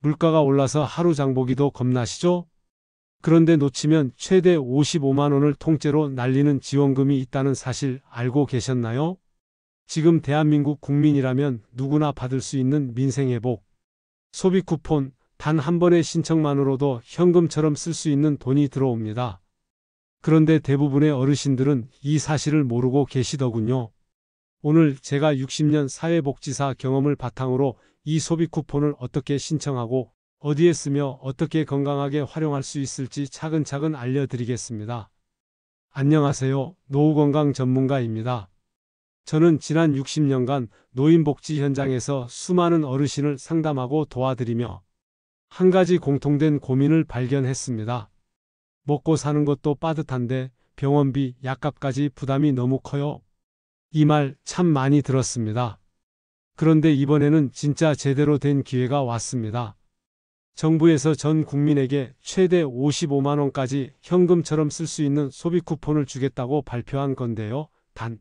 물가가 올라서 하루 장보기도 겁나시죠? 그런데 놓치면 최대 55만 원을 통째로 날리는 지원금이 있다는 사실 알고 계셨나요? 지금 대한민국 국민이라면 누구나 받을 수 있는 민생회복, 소비 쿠폰, 단 한 번의 신청만으로도 현금처럼 쓸 수 있는 돈이 들어옵니다. 그런데 대부분의 어르신들은 이 사실을 모르고 계시더군요. 오늘 제가 60년 사회복지사 경험을 바탕으로 이 소비 쿠폰을 어떻게 신청하고 어디에 쓰며 어떻게 건강하게 활용할 수 있을지 차근차근 알려드리겠습니다. 안녕하세요. 노후건강 전문가입니다. 저는 지난 60년간 노인복지 현장에서 수많은 어르신을 상담하고 도와드리며 한 가지 공통된 고민을 발견했습니다. 먹고 사는 것도 빠듯한데 병원비, 약값까지 부담이 너무 커요. 이 말 참 많이 들었습니다. 그런데 이번에는 진짜 제대로 된 기회가 왔습니다. 정부에서 전 국민에게 최대 55만 원까지 현금처럼 쓸 수 있는 소비 쿠폰을 주겠다고 발표한 건데요. 단,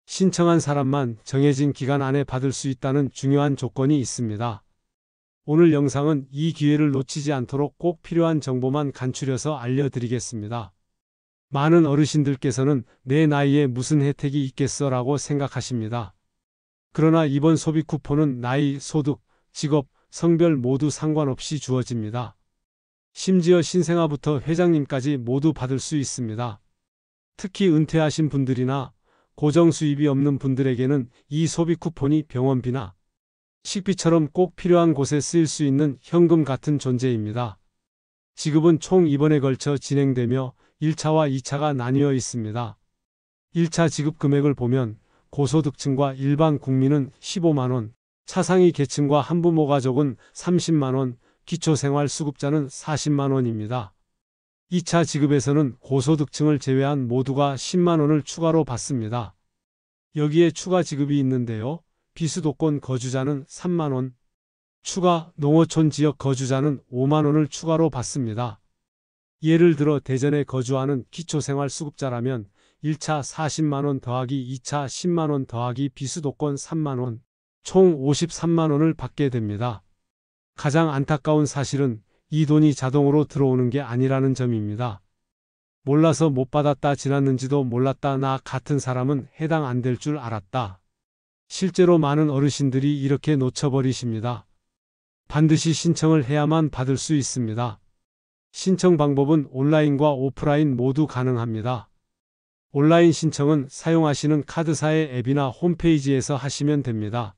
신청한 사람만 정해진 기간 안에 받을 수 있다는 중요한 조건이 있습니다. 오늘 영상은 이 기회를 놓치지 않도록 꼭 필요한 정보만 간추려서 알려드리겠습니다. 많은 어르신들께서는 내 나이에 무슨 혜택이 있겠어 라고 생각하십니다. 그러나 이번 소비 쿠폰은 나이, 소득, 직업, 성별 모두 상관없이 주어집니다. 심지어 신생아부터 회장님까지 모두 받을 수 있습니다. 특히 은퇴하신 분들이나 고정 수입이 없는 분들에게는 이 소비 쿠폰이 병원비나 식비처럼 꼭 필요한 곳에 쓰일 수 있는 현금 같은 존재입니다. 지급은 총 2번에 걸쳐 진행되며 1차와 2차가 나뉘어 있습니다. 1차 지급 금액을 보면 고소득층과 일반 국민은 15만 원, 차상위 계층과 한부모 가족은 30만 원, 기초생활수급자는 40만 원입니다. 2차 지급에서는 고소득층을 제외한 모두가 10만 원을 추가로 받습니다. 여기에 추가 지급이 있는데요. 비수도권 거주자는 3만 원, 추가 농어촌 지역 거주자는 5만 원을 추가로 받습니다. 예를 들어 대전에 거주하는 기초생활수급자라면 1차 40만 원 더하기 2차 10만 원 더하기 비수도권 3만 원, 총 53만 원을 받게 됩니다. 가장 안타까운 사실은 이 돈이 자동으로 들어오는 게 아니라는 점입니다. 몰라서 못 받았다 지났는지도 몰랐다 나 같은 사람은 해당 안 될 줄 알았다. 실제로 많은 어르신들이 이렇게 놓쳐버리십니다. 반드시 신청을 해야만 받을 수 있습니다. 신청 방법은 온라인과 오프라인 모두 가능합니다. 온라인 신청은 사용하시는 카드사의 앱이나 홈페이지에서 하시면 됩니다.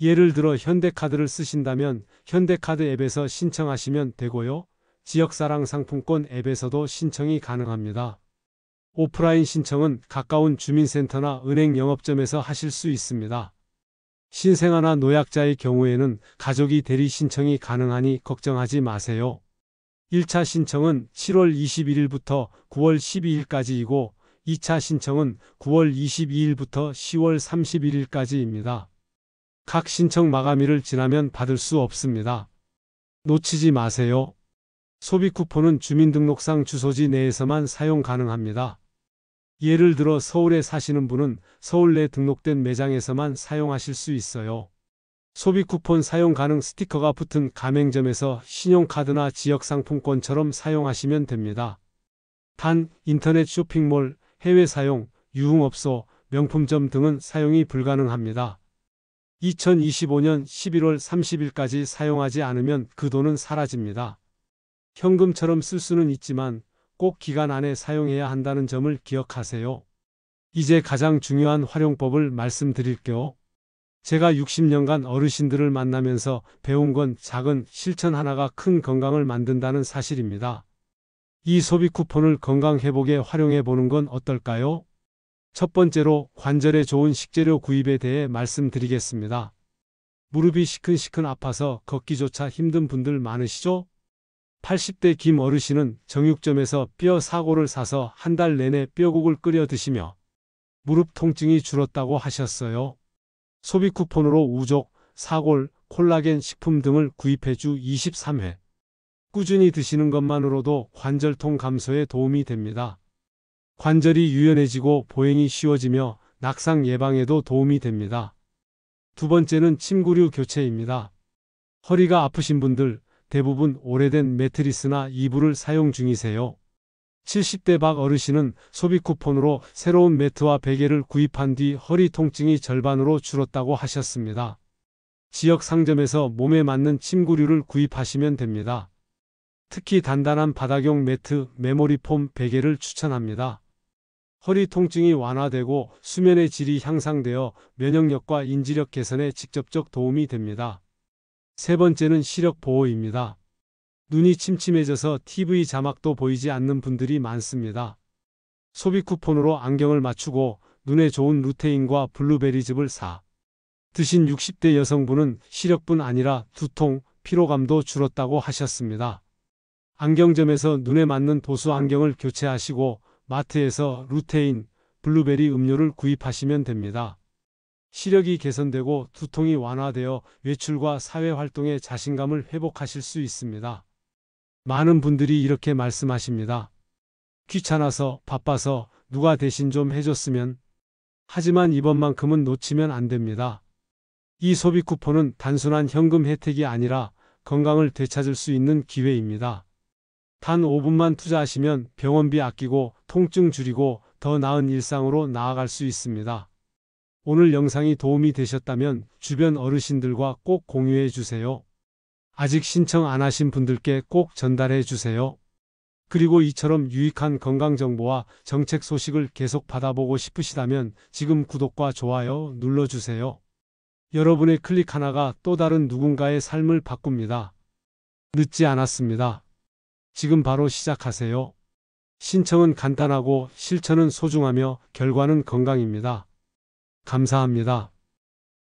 예를 들어 현대카드를 쓰신다면 현대카드 앱에서 신청하시면 되고요. 지역사랑 상품권 앱에서도 신청이 가능합니다. 오프라인 신청은 가까운 주민센터나 은행 영업점에서 하실 수 있습니다. 신생아나 노약자의 경우에는 가족이 대리 신청이 가능하니 걱정하지 마세요. 1차 신청은 7월 21일부터 9월 12일까지이고 2차 신청은 9월 22일부터 10월 31일까지입니다. 각 신청 마감일을 지나면 받을 수 없습니다. 놓치지 마세요. 소비 쿠폰은 주민등록상 주소지 내에서만 사용 가능합니다. 예를 들어 서울에 사시는 분은 서울 내 등록된 매장에서만 사용하실 수 있어요. 소비 쿠폰 사용 가능 스티커가 붙은 가맹점에서 신용카드나 지역상품권처럼 사용하시면 됩니다. 단, 인터넷 쇼핑몰, 해외 사용, 유흥업소, 명품점 등은 사용이 불가능합니다. 2025년 11월 30일까지 사용하지 않으면 그 돈은 사라집니다. 현금처럼 쓸 수는 있지만 꼭 기간 안에 사용해야 한다는 점을 기억하세요. 이제 가장 중요한 활용법을 말씀드릴게요. 제가 60년간 어르신들을 만나면서 배운 건 작은 실천 하나가 큰 건강을 만든다는 사실입니다. 이 소비 쿠폰을 건강 회복에 활용해 보는 건 어떨까요? 첫 번째로 관절에 좋은 식재료 구입에 대해 말씀드리겠습니다. 무릎이 시큰시큰 아파서 걷기조차 힘든 분들 많으시죠? 80대 김 어르신은 정육점에서 뼈 사골을 사서 한 달 내내 뼈국을 끓여 드시며 무릎 통증이 줄었다고 하셨어요. 소비 쿠폰으로 우족, 사골, 콜라겐 식품 등을 구입해 주 23회. 꾸준히 드시는 것만으로도 관절통 감소에 도움이 됩니다. 관절이 유연해지고 보행이 쉬워지며 낙상 예방에도 도움이 됩니다. 두 번째는 침구류 교체입니다. 허리가 아프신 분들 대부분 오래된 매트리스나 이불을 사용 중이세요. 70대 박 어르신은 소비 쿠폰으로 새로운 매트와 베개를 구입한 뒤 허리 통증이 절반으로 줄었다고 하셨습니다. 지역 상점에서 몸에 맞는 침구류를 구입하시면 됩니다. 특히 단단한 바닥용 매트, 메모리 폼 베개를 추천합니다. 허리 통증이 완화되고 수면의 질이 향상되어 면역력과 인지력 개선에 직접적 도움이 됩니다. 세 번째는 시력 보호입니다. 눈이 침침해져서 TV 자막도 보이지 않는 분들이 많습니다. 소비 쿠폰으로 안경을 맞추고 눈에 좋은 루테인과 블루베리즙을 사 드신 60대 여성분은 시력뿐 아니라 두통, 피로감도 줄었다고 하셨습니다. 안경점에서 눈에 맞는 도수 안경을 교체하시고 마트에서 루테인, 블루베리 음료를 구입하시면 됩니다. 시력이 개선되고 두통이 완화되어 외출과 사회활동에 자신감을 회복하실 수 있습니다. 많은 분들이 이렇게 말씀하십니다. 귀찮아서, 바빠서 누가 대신 좀 해줬으면. 하지만 이번만큼은 놓치면 안 됩니다. 이 소비 쿠폰은 단순한 현금 혜택이 아니라 건강을 되찾을 수 있는 기회입니다. 단 5분만 투자하시면 병원비 아끼고 통증 줄이고 더 나은 일상으로 나아갈 수 있습니다. 오늘 영상이 도움이 되셨다면 주변 어르신들과 꼭 공유해 주세요. 아직 신청 안 하신 분들께 꼭 전달해 주세요. 그리고 이처럼 유익한 건강정보와 정책 소식을 계속 받아보고 싶으시다면 지금 구독과 좋아요 눌러주세요. 여러분의 클릭 하나가 또 다른 누군가의 삶을 바꿉니다. 늦지 않았습니다. 지금 바로 시작하세요. 신청은 간단하고 실천은 소중하며 결과는 건강입니다. 감사합니다.